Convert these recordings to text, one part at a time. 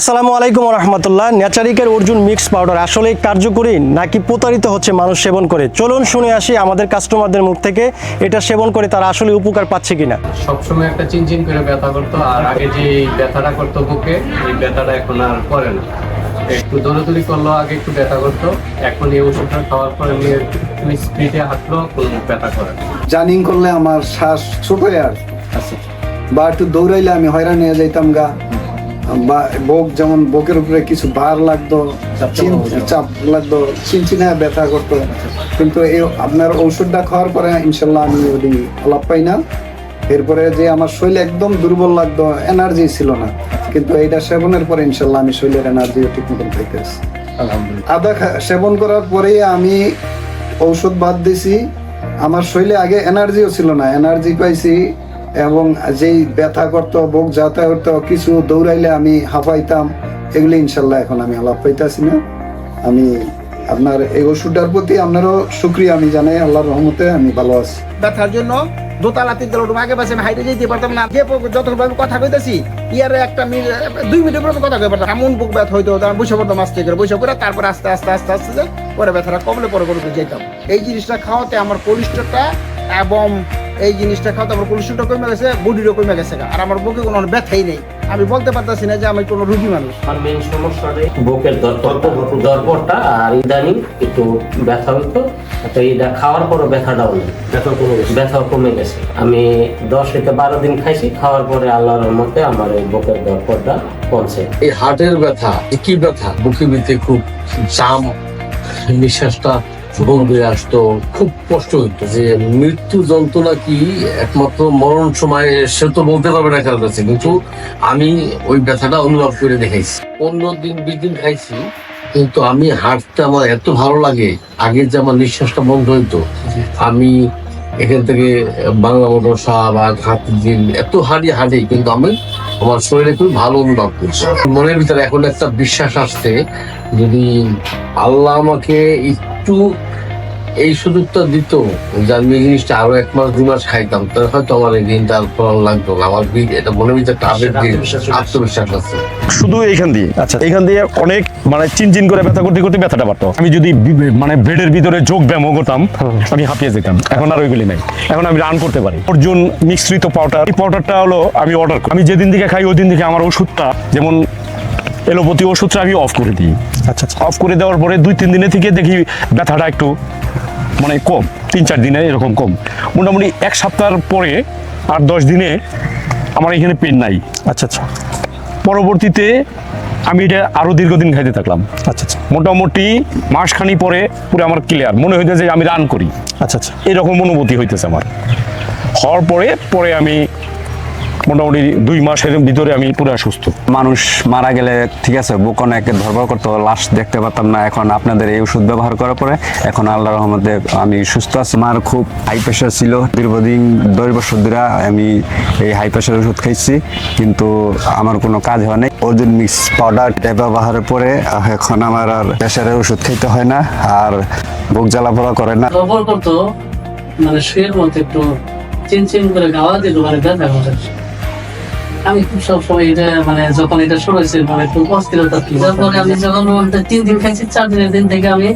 আসসালামু আলাইকুম রহমতুল্লাহ। ন্যাচারিকের Arjun mix powder আসলে কার্যকরী নাকি প্রতারিত হচ্ছে মানুষ সেবন করে? চলুন শুনে আসি আমাদের কাস্টমারদের মুখ থেকে এটা সেবন করে তারা আসলে উপকার পাচ্ছে কিনা। সবসময় একটা চিনচিন করে ব্যথা করতো, আর আগে যে ব্যথাটা করতো বুকে, এই ব্যথাটা এখন আর করে না। একটু দৌড়াদৌড়ি করলো, আগে একটু ব্যথা করতো, এখন এই ওষুধটা খাওয়ার পরে আমি স্পিডে হাঁটলো, কোনো ব্যথা করে না। জার্নিং করলে আমার শ্বাস ছোট হয়ে আর বা একটু দৌড়াইলে আমি হয়রান হয়ে যাইতাম গা, বা যেমন বুকের উপরে কিছু ভার লাগতো, চাপ লাগতো, চিনচিনে ব্যথা করতো। কিন্তু এই আপনার ঔষধটা খাওয়ার পরে ইনশাল্লাহ আমি ওই আলাপ পাই না। এরপরে যে আমার শরীর একদম দুর্বল লাগতো, এনার্জি ছিল না, কিন্তু এইটা সেবনের পরে ইনশাল্লাহ আমি শরীরের এনার্জিও ঠিক মতন পাইতেছি। আদা সেবন করার পরেই আমি ঔষধ বাদ দিছি। আমার শরীরে আগে এনার্জিও ছিল না, এনার্জি পাইছি, এবং যেই ব্যথা করতো, বুক যাতায়াত করতো, কিছু দৌড়াইলে আমি হাঁপাইতাম, এগুলি ইনশাল্লাহ এখন আমি আলাপ পাইতেছি না। আমি আপনার এই ওষুধটার প্রতি আপনারও শুক্রিয়া আমি জানাই, আল্লাহর রহমতে আমি ভালো আছি। ব্যথার জন্য দোতলা তিনতলা রুম আগে পাশে আমি হাইটে যেতে পারতাম না। যে যতক্ষণ আমি কথা কইতেছি ইয়ার একটা 2 মিনিটের পর কথা কই পারতাম। এমন বুক ব্যথা হইতো, আমি বসে পড়তাম, আস্তে করে তারপর আস্তে আস্তে আস্তে আস্তে পরে ব্যথাটা কমলে পরে করে যেতাম। এই জিনিসটা খাওয়াতে আমার কোলেস্ট্রলটা এবং এই জিনিসটা খাওয়াতে আমার কোলেস্ট্রলটা কমে গেছে, বডিরও কমে গেছে, আর আমার বুকে কোনো ব্যথাই নেই। আমি বলতে পারতেছি না যে আমি কোনো রুগী মানুষ। আর মেইন সমস্যাটাই বুকের দরপটা, আর ইদানিং একটু ব্যথা হইতো, তো এটা খাওয়ার পরও ব্যথাটাও নেই, ব্যথাও কমে গেছে। আমি 10 থেকে 12 দিন খাইছি, খাওয়ার পরে আল্লাহর রহমতে আমার এই বুকের দরপটা কমছে। এই হার্টের ব্যথা, কি ব্যথা, বুকের ভিতরে খুব জাম, নিঃশ্বাসটা বন্ধ আসতো, খুব কষ্ট হইতো। যে মৃত্যু যন্ত্রণা কি একমাত্র মরণ সময় সে তো বলতে পারবে না কারোর কাছে, কিন্তু আমি ওই ব্যথাটা অনুভব করে দেখাইছি। 15 দিন 20 দিন খাইছি, কিন্তু আমি হাঁটতে আমার এত ভালো লাগে। আগে যে আমার নিঃশ্বাসটা বন্ধ হইতো, আমি এখান থেকে বাংলা মোটরসা বা দিন এত হাঁটি, কিন্তু আমি আমার শরীরে খুব ভালো অনুভব করছি। মনের ভিতরে এখন একটা বিশ্বাস আসছে, যদি আল্লাহ আমাকে একটু এই সুযোগটা দিত যে আমি এই জিনিসটা আরো 1 মাস 2 মাস খাইতাম, তাহলে হয়তো আমার এই দিনটা আর ফলন লাগতো না। আমার এটা মনের ভিতরে একটা আত্মবিশ্বাস আছে। শুধু এইখান দিয়ে, আচ্ছা এইখান দিয়ে অনেক মানে চিনচিন করে ব্যথা করতে করতে ব্যথাটা বাড়তো। আমি যদি মানে বেডের ভিতরে যোগ ব্যায়াম করতাম, আমি হাঁপিয়ে যেতাম। এখন আর ওইগুলি নাই, এখন আমি রান করতে পারি। অর্জুন মিশ্রিত পাউডার, এই পাউডারটা হলো আমি অর্ডার করি। আমি যেদিন থেকে খাই ওই দিন থেকে আমার ওষুধটা, যেমন এলোপ্যাথি ওষুধটা আমি অফ করে দিই। আচ্ছা, অফ করে দেওয়ার পরে 2-3 দিনে থেকে দেখি ব্যথাটা একটু মানে কম, 3-4 দিনে এরকম কম। মোটামুটি 1 সপ্তাহের পরে আর 10 দিনে আমার এখানে পেন নাই। আচ্ছা, পরবর্তীতে আমি এটা আরো দীর্ঘদিন খাইতে থাকলাম। আচ্ছা, মোটামুটি মাসখানি পরে পুরো আমার ক্লিয়ার মনে হইতেছে যে আমি রান করি। আচ্ছা, এরকম অনুভূতি হইতেছে আমার। হওয়ার পরে আমি মোটামুটি 2 মাসের ভিতরে আমি পুরো সুস্থ। মানুষ মারা গেলে ঠিক আছে, বুক অনেক ধরপড় করতো, লাশ দেখতে পারতাম না। এখন আপনাদের এই ওষুধ ব্যবহার করার পরে এখন আল্লাহর রহমতে আমি সুস্থ আছি। আমার খুব হাই প্রেশার ছিল, দীর্ঘদিন 10 বছর ধরে আমি এই হাই প্রেশার ওষুধ খাইছি, কিন্তু আমার কোনো কাজ হয় নাই। অর্জুন মিক্স পাউডার ব্যবহারের পরে এখন আমার আর প্রেশারের ওষুধ খাইতে হয় না, আর বুক জ্বালাপোড়া করে না। দরপড় করতো, মানে শুয়ের মধ্যে একটু চিনচিন করে গাওয়া দিল, মানে ব্যথা করে। আমি খুব সবসময় এটা মানে যখন এটা শুরু হয়েছে মানে খুব অস্থিরতা ছিল। তারপরে আমি যখন 3 দিন খাইছি, 4 দিনের দিন থেকে আমি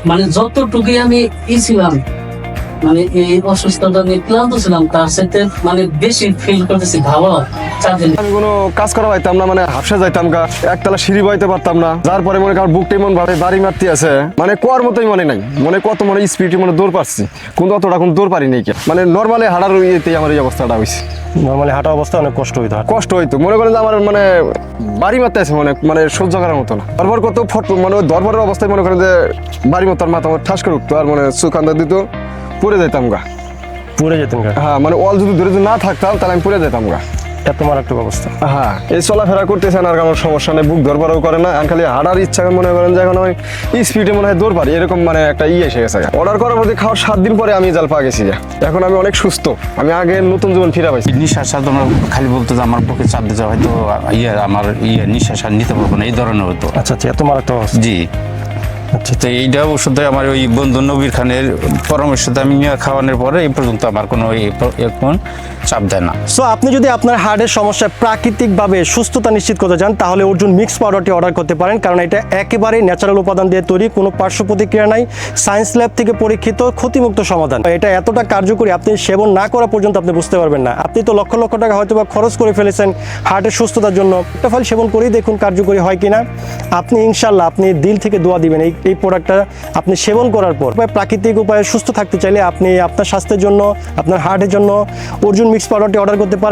মানে যতটুকুই আমি ছিলাম, মানে এই অসুস্থতা নিয়ে ক্লান্ত ছিলাম, তার সাথে মানে বেশি ফিল করতেছি ভালো। 4 দিন আমি কোনো কাজ করা পাইতাম না, মানে হাফসা যাইতাম গা, একতলা সিঁড়ি বাইতে পারতাম না। যার পরে মনে কর বুকটা এমন ভাবে বাড়ি মারতে আছে, মানে কোয়ার মতোই মনে নাই, মানে কত মনে স্পিডে মানে দৌড় পাচ্ছি, কিন্তু অতটা এখন দৌড় পারি নাই। মানে নর্মালি হাঁটার ইয়েতেই আমার এই অবস্থাটা হয়েছে। নর্মালি হাঁটা অবস্থা অনেক কষ্ট হইতো, মনে করেন যে আমার মানে বাড়ি মারতে আছে, মানে সহ্য করার মতো না। দরবার কত মানে দরবারের অবস্থায় মনে করেন যে বাড়ি মতো মাথা আমার ঠাস করে উঠতো, আর মানে সুখান্দা দিত, পড়ে যেতাম গা। হ্যাঁ, মানে অল যদি ধরে না থাকতাম তাহলে আমি পড়ে যেতাম গা। এত মারাত্মক অবস্থা। হ্যাঁ, এই চলাফেরা করতেছেন আর আমার সমস্যা নেই, বুক ধরবারও করে না। খালি হাঁটার ইচ্ছা মনে করেন যে এখন আমি স্পিডে মনে হয় দৌড় পারি, এরকম মানে একটা এসে গেছে। অর্ডার করার মধ্যে খাওয়ার 7 দিন পরে আমি জাল পা গেছি। এখন আমি অনেক সুস্থ, আমি আগে নতুন জীবন ফিরে পাইছি। নিঃশ্বাস তোমরা খালি বলতো যে আমার বুকে চাপ দিতে হয়তো আমার নিঃশ্বাস আর নিতে পারবো না, এই ধরনের হতো। আচ্ছা, এত মারাত্মক। জি, তো এইটা ওষুধে আমার ওই বন্ধু নবীর খানের পরামর্শতে আমি খাওয়ানোর পরে এই পর্যন্ত আমার কোনো এখন চাপ দেয় না। সো আপনি যদি আপনার হার্টের সমস্যায় প্রাকৃতিকভাবে সুস্থতা নিশ্চিত করতে চান তাহলে অর্জুন মিক্স পাউডারটি অর্ডার করতে পারেন, কারণ এটা একেবারেই ন্যাচারাল উপাদান দিয়ে তৈরি, কোনো পার্শ্ব প্রতিক্রিয়া নাই, সায়েন্স ল্যাব থেকে পরীক্ষিত ক্ষতিমুক্ত সমাধান। এটা এতটা কার্যকরী আপনি সেবন না করা পর্যন্ত আপনি বুঝতে পারবেন না। আপনি তো লক্ষ লক্ষ টাকা হয়তো বা খরচ করে ফেলেছেন হার্টের সুস্থতার জন্য, একটা ফল সেবন করেই দেখুন কার্যকরী হয় কিনা। আপনি ইনশাল্লাহ আপনি দিল থেকে দোয়া দিবেন এই প্রোডাক্টটা আপনি সেবন করার পর। প্রাকৃতিক উপায়ে সুস্থ থাকতে চাইলে আপনি আপনার স্বাস্থ্যের জন্য, আপনার হার্টের জন্য অর্জুন মিক্স পাউডারটি অর্ডার করতে পারেন।